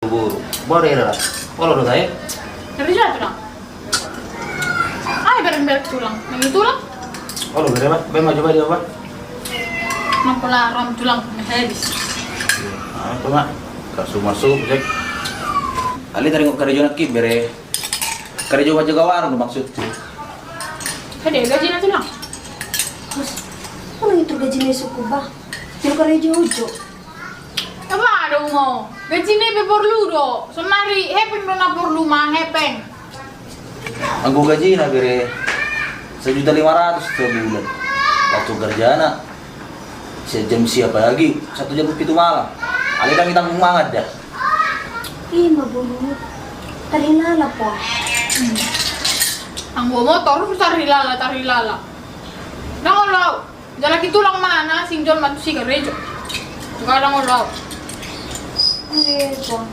buru-buru. Boleh dah. Kalau udah saya, Dari siapa tulang? Ay, bareng-bareng tulang. Yang itu tulang? kalau berapa? Bema coba dia apa? Mampula ram tulang habis. Nah, itu mak. Kasih masuk, cek. Ali tadi ngok kerja nak bere. Kerja wajah gawar maksud. Hede gaji na tulang. Mas, ano itu gaji na suku ba? Yung karejo ujo. Apa ada mau? Gaji ni perlu do. Semari hepeng do na perlu mah hepeng. Anggu gaji na bere 1.500.000 sebulan. Waktu kerja nak sejam siapa lagi? 1 jam itu malam. Ali kami tanggung banget dah. Ih, mabunod. Talinala po. Ang bawa motor tarilala. Nangolaw. Jalaki tulang mana singjol matu si karejo. Sekarang ngolaw. Ano yun po?